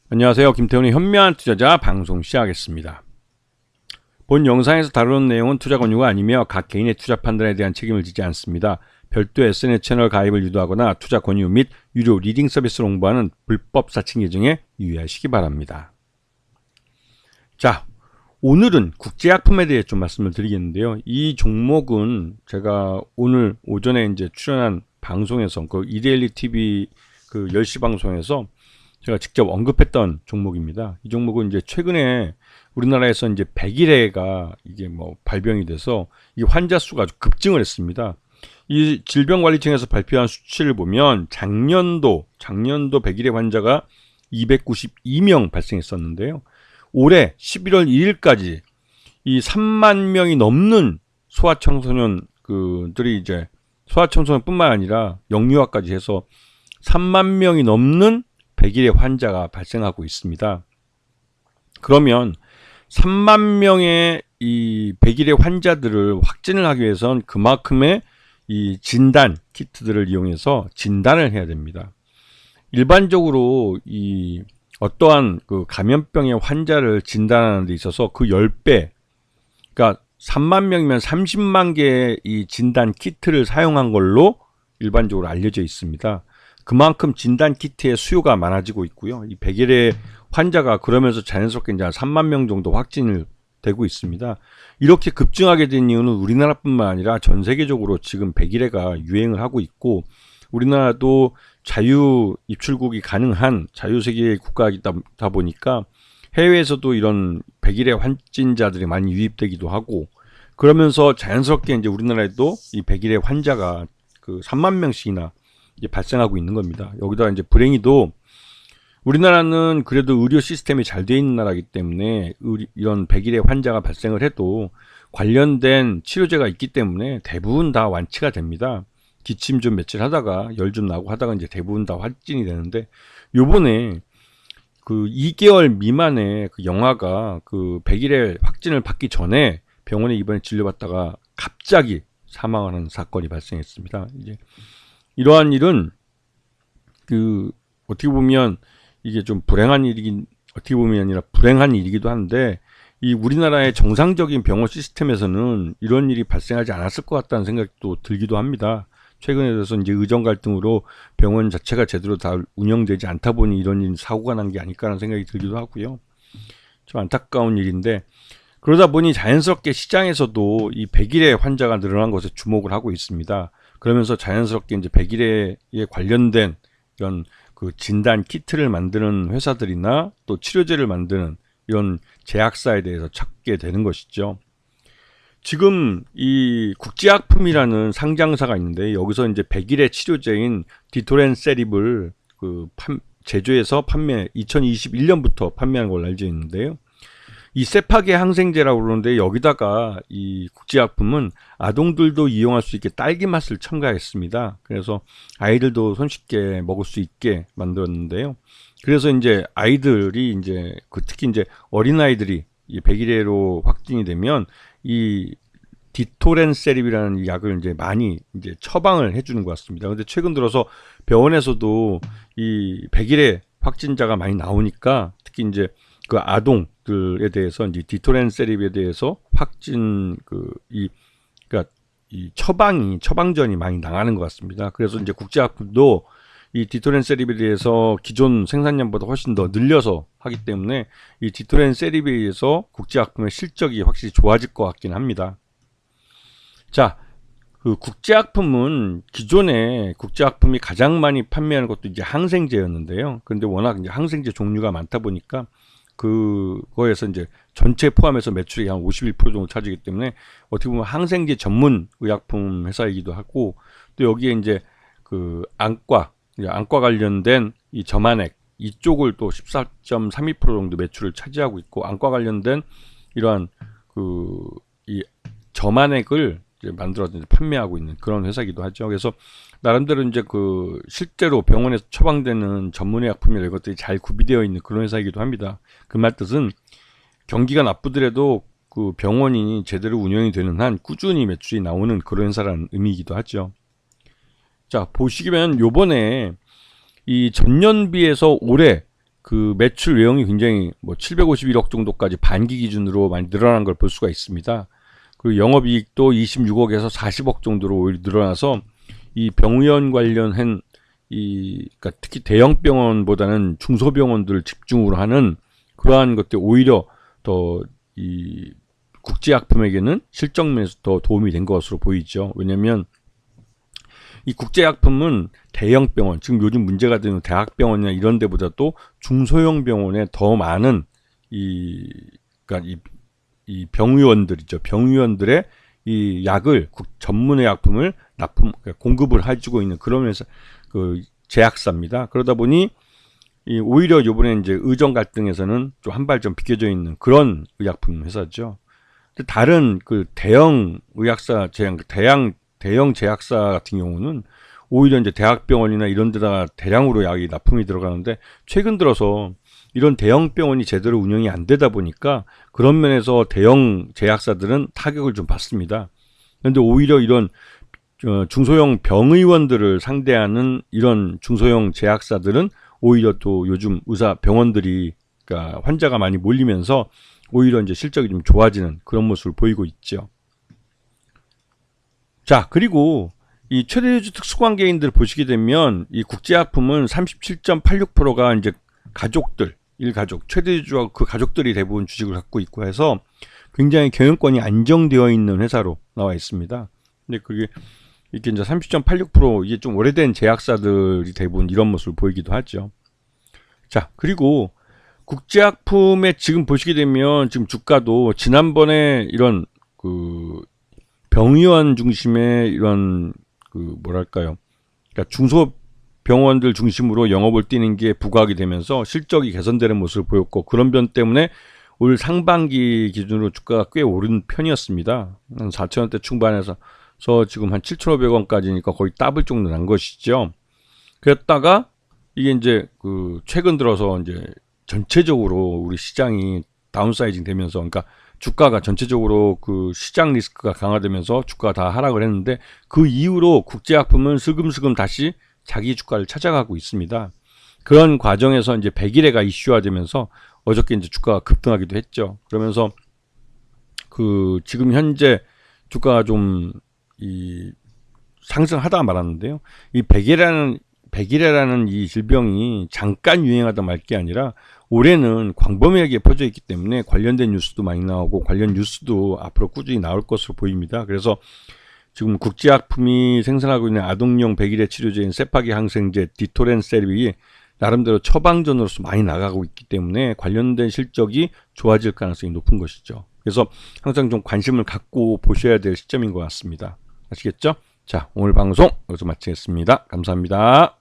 안녕하세요. 김태훈의 현명한 투자자 방송 시작하겠습니다. 본 영상에서 다루는 내용은 투자 권유가 아니며 각 개인의 투자 판단에 대한 책임을 지지 않습니다. 별도 SNS 채널 가입을 유도하거나 투자 권유 및 유료 리딩 서비스를 홍보하는 불법 사칭 계정에 유의하시기 바랍니다. 자, 오늘은 국제약품에 대해 좀 말씀을 드리겠는데요. 이 종목은 제가 오늘 오전에 이제 출연한 방송에서 그 이데일리 TV 그 10시 방송에서 제가 직접 언급했던 종목입니다. 이 종목은 이제 최근에 우리나라에서 이제 100일해가 이게 뭐 발병이 돼서 이 환자 수가 아주 급증을 했습니다. 이 질병관리청에서 발표한 수치를 보면 작년도 100일해 환자가 292명 발생했었는데요. 올해 11월 1일까지 이 3만 명이 넘는 소아청소년들이 이제 소아청소년뿐만 아니라 영유아까지 해서 3만 명이 넘는 100일의 환자가 발생하고 있습니다. 그러면 3만 명의 이 100일의 환자들을 확진을 하기 위해선 그만큼의 이 진단 키트들을 이용해서 진단을 해야 됩니다. 일반적으로 이 어떠한 그 감염병의 환자를 진단하는 데 있어서 그 10배, 그러니까 3만 명이면 30만 개의 이 진단 키트를 사용한 걸로 일반적으로 알려져 있습니다. 그만큼 진단 키트의 수요가 많아지고 있고요. 이 100일의 환자가 그러면서 자연스럽게 이제 한 3만 명 정도 확진을 되고 있습니다. 이렇게 급증하게 된 이유는 우리나라뿐만 아니라 전 세계적으로 지금 100일해가 유행을 하고 있고, 우리나라도 자유 입출국이 가능한 자유세계 국가이다 보니까 해외에서도 이런 100일해 확진자들이 많이 유입되기도 하고, 그러면서 자연스럽게 이제 우리나라에도 이 100일해 환자가 그 3만 명씩이나 이제 발생하고 있는 겁니다. 여기다 이제 불행히도 우리나라는 그래도 의료 시스템이 잘 돼 있는 나라이기 때문에 이런 100일의 환자가 발생을 해도 관련된 치료제가 있기 때문에 대부분 다 완치가 됩니다. 기침 좀 며칠 하다가 열 좀 나고 하다가 이제 대부분 다 확진이 되는데, 요번에 그 2개월 미만의 그 영아가 그 100일의 확진을 받기 전에 병원에 입원해 진료받다가 갑자기 사망하는 사건이 발생했습니다. 이제 이러한 일은 그 어떻게 보면 이게 좀 불행한 일이긴, 어떻게 보면 아니라 불행한 일이기도 한데, 이 우리나라의 정상적인 병원 시스템에서는 이런 일이 발생하지 않았을 것 같다는 생각도 들기도 합니다. 최근에 들어서 이제 의정 갈등으로 병원 자체가 제대로 다 운영되지 않다 보니 이런 일 사고가 난 게 아닐까라는 생각이 들기도 하고요. 좀 안타까운 일인데, 그러다 보니 자연스럽게 시장에서도 이 100일의 환자가 늘어난 것에 주목을 하고 있습니다. 그러면서 자연스럽게 이제 100일에 관련된 이런 그 진단 키트를 만드는 회사들이나 또 치료제를 만드는 이런 제약사에 대해서 찾게 되는 것이죠. 지금 이 국제약품이라는 상장사가 있는데, 여기서 이제 100일의 치료제인 디토렌세립을 그 제조해서 2021년부터 판매하는 걸로 알려져 있는데요. 이 세파계 항생제라고 그러는데, 여기다가 이 국제약품은 아동들도 이용할 수 있게 딸기 맛을 첨가했습니다. 그래서 아이들도 손쉽게 먹을 수 있게 만들었는데요. 그래서 이제 아이들이 이제 특히 이제 어린아이들이 이 100일해로 확진이 되면 이 디토렌세립이라는 이 약을 이제 많이 이제 처방을 해주는 것 같습니다. 근데 최근 들어서 병원에서도 이 100일해 확진자가 많이 나오니까 특히 이제 그 아동들에 대해서 이제 디토렌세립에 대해서 확진 그러니까 이 처방전이 많이 나가는 것 같습니다. 그래서 이제 국제약품도 이 디토렌세립에 대해서 기존 생산량보다 훨씬 더 늘려서 하기 때문에 이 디토렌세립에 의해서 국제약품의 실적이 확실히 좋아질 것 같긴 합니다. 자, 그 국제약품은 기존에 국제약품이 가장 많이 판매하는 것도 이제 항생제였는데요. 그런데 워낙 이제 항생제 종류가 많다 보니까 그거에서 이제 전체 포함해서 매출이 한 51% 정도 차지하기 때문에 어떻게 보면 항생제 전문 의약품 회사이기도 하고, 또 여기에 이제 그 안과 관련된 이 점안액 이쪽을 또 14.32% 정도 매출을 차지하고 있고, 안과 관련된 이러한 이 점안액을 이제 만들어서 이제 판매하고 있는 그런 회사이기도 하죠. 그래서 나름대로 이제 그 실제로 병원에서 처방되는 전문의약품이나 이런 것들이 잘 구비되어 있는 그런 회사이기도 합니다. 그 말 뜻은 경기가 나쁘더라도 그 병원이 제대로 운영이 되는 한 꾸준히 매출이 나오는 그런 회사라는 의미이기도 하죠. 자, 보시면 요번에 이 전년 비해서 올해 그 매출 외형이 굉장히 뭐 751억 정도까지 반기 기준으로 많이 늘어난 걸 볼 수가 있습니다. 그리고 영업이익도 26억에서 40억 정도로 오히려 늘어나서 이 병원 관련한 그러니까 특히 대형 병원보다는 중소병원들을 집중으로 하는 그러한 것들 오히려 더 이 국제약품에게는 실적 면에서 더 도움이 된 것으로 보이죠. 왜냐하면 이 국제약품은 대형 병원, 지금 요즘 문제가 되는 대학병원이나 이런 데보다도 중소형 병원에 더 많은 그러니까 이 병의원들이죠. 병의원들의 이 약을 전문의 약품을 그러니까 공급을 해주고 있는 그런 면에서 그 제약사입니다. 그러다 보니 오히려 요번에 이제 의정 갈등에서는 좀 한 발 좀 비켜져 있는 그런 의약품 회사죠. 다른 그 대형 의약사, 대형 제약사 같은 경우는 오히려 이제 대학병원이나 이런 데다가 대량으로 약이 납품이 들어가는데 최근 들어서 이런 대형 병원이 제대로 운영이 안 되다 보니까 그런 면에서 대형 제약사들은 타격을 좀 받습니다. 그런데 오히려 이런 중소형 병의원들을 상대하는 이런 중소형 제약사들은 오히려 또 요즘 병원들이 그러니까 환자가 많이 몰리면서 오히려 이제 실적이 좀 좋아지는 그런 모습을 보이고 있죠. 자, 그리고 이 최대주주 특수관계인들 보시게 되면 이 국제약품은 37.86%가 이제 일가족, 최대주주와 그 가족들이 대부분 주식을 갖고 있고 해서 굉장히 경영권이 안정되어 있는 회사로 나와 있습니다. 근데 그게 이게 이제 30.86% 이게 좀 오래된 제약사들이 대부분 이런 모습을 보이기도 하죠. 자, 그리고 국제약품에 지금 보시게 되면 지금 주가도 지난번에 이런 그 병의원 중심의 이런 그 뭐랄까요, 그러니까 중소병원들 중심으로 영업을 뛰는 게 부각이 되면서 실적이 개선되는 모습을 보였고 그런 면 때문에 올 상반기 기준으로 주가가 꽤 오른 편이었습니다. 한 4,000원대 중반에서 지금 한 7,500원까지니까 거의 더블 정도 난 것이죠. 그랬다가 이게 이제 그 최근 들어서 이제 전체적으로 우리 시장이 다운사이징 되면서 그러니까 주가가 전체적으로 그 시장 리스크가 강화되면서 주가가 다 하락을 했는데 그 이후로 국제약품은 슬금슬금 다시 자기 주가를 찾아가고 있습니다. 그런 과정에서 이제 100일애가 이슈화되면서 어저께 이제 주가가 급등하기도 했죠. 그러면서 그 지금 현재 주가가 좀 상승하다 말았는데요. 이 백일애라는 이 질병이 잠깐 유행하다 말 게 아니라 올해는 광범위하게 퍼져 있기 때문에 관련된 뉴스도 많이 나오고 관련 뉴스도 앞으로 꾸준히 나올 것으로 보입니다. 그래서 지금 국제약품이 생산하고 있는 아동용 백일애 치료제인 세파기 항생제 디토렌셀이 나름대로 처방전으로서 많이 나가고 있기 때문에 관련된 실적이 좋아질 가능성이 높은 것이죠. 그래서 항상 좀 관심을 갖고 보셔야 될 시점인 것 같습니다. 아시겠죠? 자, 오늘 방송 여기서 마치겠습니다. 감사합니다.